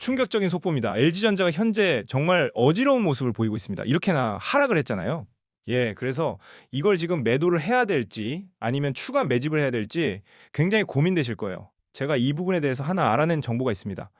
충격적인 속보입니다. LG전자가 현재 정말 어지러운 모습을 보이고 있습니다. 이렇게나 하락을 했잖아요. 예, 그래서 이걸 지금 매도를 해야 될지 아니면 추가 매집을 해야 될지 굉장히 고민되실 거예요. 제가 이 부분에 대해서 하나 알아낸 정보가 있습니다.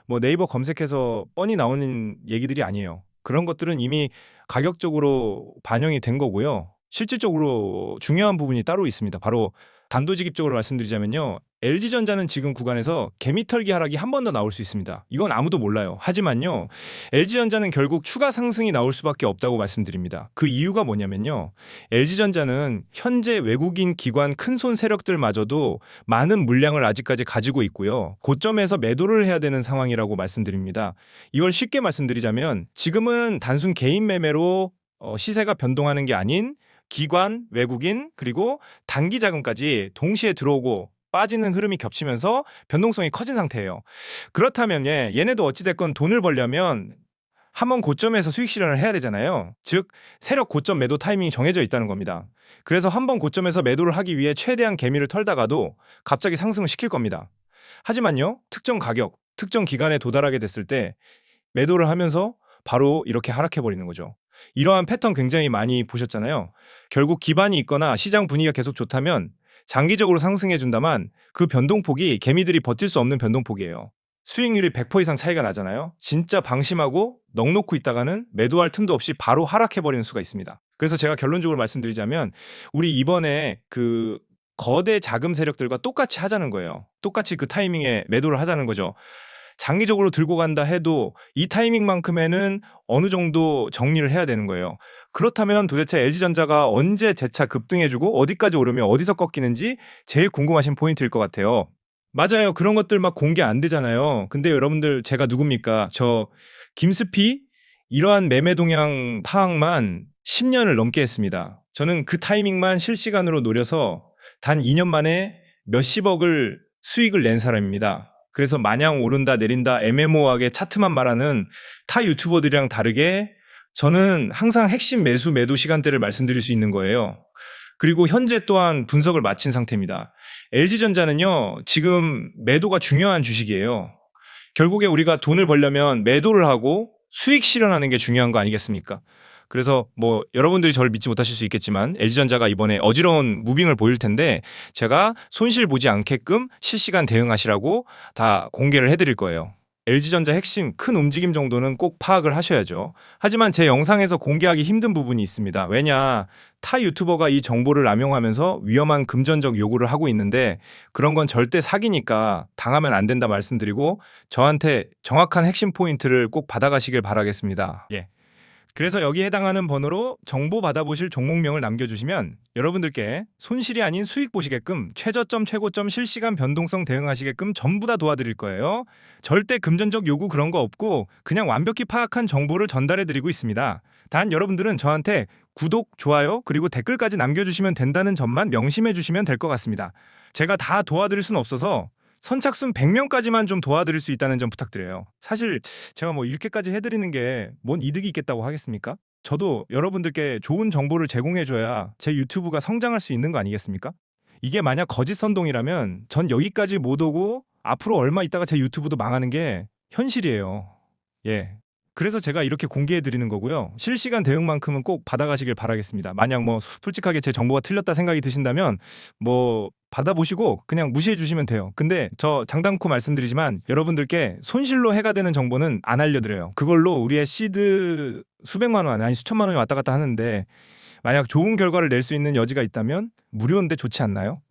뭐 네이버 검색해서 뻔히 나오는 얘기들이 아니에요. 그런 것들은 이미 가격적으로 반영이 된 거고요. 실질적으로 중요한 부분이 따로 있습니다. 바로 단도직입적으로 말씀드리자면요. LG전자는 지금 구간에서 개미털기 하락이 한 번 더 나올 수 있습니다. 이건 아무도 몰라요. 하지만요. LG전자는 결국 추가 상승이 나올 수밖에 없다고 말씀드립니다. 그 이유가 뭐냐면요. LG전자는 현재 외국인 기관 큰손 세력들마저도 많은 물량을 아직까지 가지고 있고요. 고점에서 매도를 해야 되는 상황이라고 말씀드립니다. 이걸 쉽게 말씀드리자면 지금은 단순 개인 매매로 시세가 변동하는 게 아닌 기관, 외국인, 그리고 단기 자금까지 동시에 들어오고 빠지는 흐름이 겹치면서 변동성이 커진 상태예요. 그렇다면 얘네도 어찌됐건 돈을 벌려면 한번 고점에서 수익 실현을 해야 되잖아요. 즉 세력 고점 매도 타이밍이 정해져 있다는 겁니다. 그래서 한번 고점에서 매도를 하기 위해 최대한 개미를 털다가도 갑자기 상승을 시킬 겁니다. 하지만요. 특정 가격, 특정 기간에 도달하게 됐을 때 매도를 하면서 바로 이렇게 하락해 버리는 거죠. 이러한 패턴 굉장히 많이 보셨잖아요. 결국 기반이 있거나 시장 분위기가 계속 좋다면 장기적으로 상승해 준다만 그 변동폭이 개미들이 버틸 수 없는 변동폭이에요. 수익률이 100% 이상 차이가 나잖아요. 진짜 방심하고 넋 놓고 있다가는 매도할 틈도 없이 바로 하락해 버리는 수가 있습니다. 그래서 제가 결론적으로 말씀드리자면 우리 이번에 그 거대 자금 세력들과 똑같이 하자는 거예요. 똑같이 그 타이밍에 매도를 하자는 거죠. 장기적으로 들고 간다 해도 이 타이밍만큼에는 어느 정도 정리를 해야 되는 거예요. 그렇다면 도대체 LG전자가 언제 재차 급등해주고 어디까지 오르면 어디서 꺾이는지 제일 궁금하신 포인트일 것 같아요. 맞아요. 그런 것들 막 공개 안 되잖아요. 근데 여러분들 제가 누굽니까? 저 김스피 이러한 매매 동향 파악만 10년을 넘게 했습니다. 저는 그 타이밍만 실시간으로 노려서 단 2년 만에 몇십억을 수익을 낸 사람입니다. 그래서 마냥 오른다 내린다 애매모호하게 차트만 말하는 타 유튜버들이랑 다르게 저는 항상 핵심 매수 매도 시간대를 말씀드릴 수 있는 거예요. 그리고 현재 또한 분석을 마친 상태입니다. LG전자는요, 지금 매도가 중요한 주식이에요. 결국에 우리가 돈을 벌려면 매도를 하고 수익 실현하는 게 중요한 거 아니겠습니까? 그래서 뭐 여러분들이 저를 믿지 못하실 수 있겠지만 LG전자가 이번에 어지러운 무빙을 보일 텐데 제가 손실 보지 않게끔 실시간 대응하시라고 다 공개를 해드릴 거예요. LG전자 핵심 큰 움직임 정도는 꼭 파악을 하셔야죠. 하지만 제 영상에서 공개하기 힘든 부분이 있습니다. 왜냐, 타 유튜버가 이 정보를 남용하면서 위험한 금전적 요구를 하고 있는데 그런 건 절대 사기니까 당하면 안 된다 말씀드리고 저한테 정확한 핵심 포인트를 꼭 받아가시길 바라겠습니다. 예. 그래서 여기에 해당하는 번호로 정보 받아보실 종목명을 남겨주시면 여러분들께 손실이 아닌 수익 보시게끔 최저점, 최고점, 실시간 변동성 대응하시게끔 전부 다 도와드릴 거예요. 절대 금전적 요구 그런 거 없고 그냥 완벽히 파악한 정보를 전달해드리고 있습니다. 단 여러분들은 저한테 구독, 좋아요, 그리고 댓글까지 남겨주시면 된다는 점만 명심해 주시면 될 것 같습니다. 제가 다 도와드릴 수는 없어서 선착순 100명까지만 좀 도와드릴 수 있다는 점 부탁드려요. 사실 제가 뭐 이렇게까지 해드리는 게 뭔 이득이 있겠다고 하겠습니까? 저도 여러분들께 좋은 정보를 제공해줘야 제 유튜브가 성장할 수 있는 거 아니겠습니까? 이게 만약 거짓 선동이라면 전 여기까지 못 오고 앞으로 얼마 있다가 제 유튜브도 망하는 게 현실이에요. 예. 그래서 제가 이렇게 공개해 드리는 거고요. 실시간 대응만큼은 꼭 받아가시길 바라겠습니다. 만약 뭐 솔직하게 제 정보가 틀렸다 생각이 드신다면 뭐 받아보시고 그냥 무시해 주시면 돼요. 근데 저 장담코 말씀드리지만 여러분들께 손실로 해가 되는 정보는 안 알려드려요. 그걸로 우리의 시드 수백만 원 아니 수천만 원이 왔다 갔다 하는데 만약 좋은 결과를 낼 수 있는 여지가 있다면 무료인데 좋지 않나요?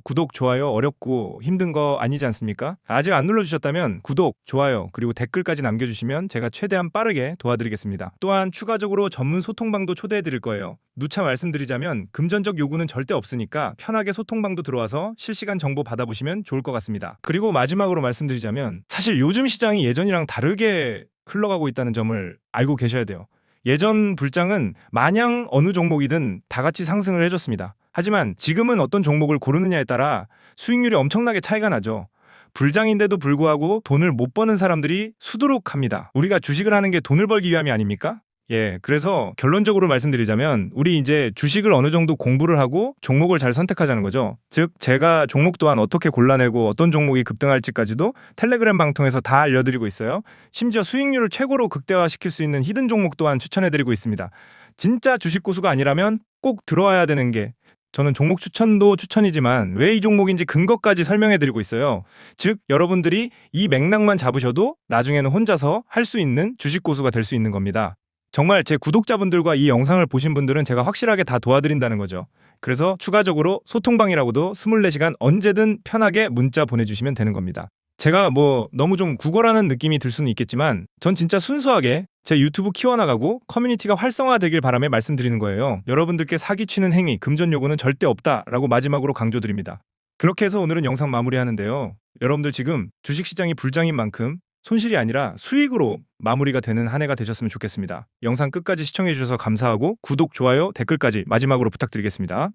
구독, 좋아요 어렵고 힘든 거 아니지 않습니까? 아직 안 눌러주셨다면 구독, 좋아요 그리고 댓글까지 남겨주시면 제가 최대한 빠르게 도와드리겠습니다. 또한 추가적으로 전문 소통방도 초대해드릴 거예요. 누차 말씀드리자면 금전적 요구는 절대 없으니까 편하게 소통방도 들어와서 실시간 정보 받아보시면 좋을 것 같습니다. 그리고 마지막으로 말씀드리자면 사실 요즘 시장이 예전이랑 다르게 흘러가고 있다는 점을 알고 계셔야 돼요. 예전 불장은 마냥 어느 종목이든 다 같이 상승을 해줬습니다. 하지만 지금은 어떤 종목을 고르느냐에 따라 수익률이 엄청나게 차이가 나죠. 불장인데도 불구하고 돈을 못 버는 사람들이 수두룩합니다. 우리가 주식을 하는 게 돈을 벌기 위함이 아닙니까? 예, 그래서 결론적으로 말씀드리자면 우리 이제 주식을 어느 정도 공부를 하고 종목을 잘 선택하자는 거죠. 즉 제가 종목 또한 어떻게 골라내고 어떤 종목이 급등할지까지도 텔레그램 방통에서 다 알려드리고 있어요. 심지어 수익률을 최고로 극대화시킬 수 있는 히든 종목 또한 추천해드리고 있습니다. 진짜 주식 고수가 아니라면 꼭 들어와야 되는 게 저는 종목 추천도 추천이지만 왜 이 종목인지 근거까지 설명해드리고 있어요. 즉 여러분들이 이 맥락만 잡으셔도 나중에는 혼자서 할 수 있는 주식 고수가 될 수 있는 겁니다. 정말 제 구독자분들과 이 영상을 보신 분들은 제가 확실하게 다 도와드린다는 거죠. 그래서 추가적으로 소통방이라고도 24시간 언제든 편하게 문자 보내주시면 되는 겁니다. 제가 뭐 너무 좀 구걸하는 느낌이 들 수는 있겠지만 전 진짜 순수하게 제 유튜브 키워나가고 커뮤니티가 활성화되길 바라며 말씀드리는 거예요. 여러분들께 사기치는 행위, 금전 요구는 절대 없다라고 마지막으로 강조드립니다. 그렇게 해서 오늘은 영상 마무리하는데요. 여러분들 지금 주식시장이 불장인 만큼 손실이 아니라 수익으로 마무리가 되는 한 해가 되셨으면 좋겠습니다. 영상 끝까지 시청해 주셔서 감사하고 구독, 좋아요, 댓글까지 마지막으로 부탁드리겠습니다.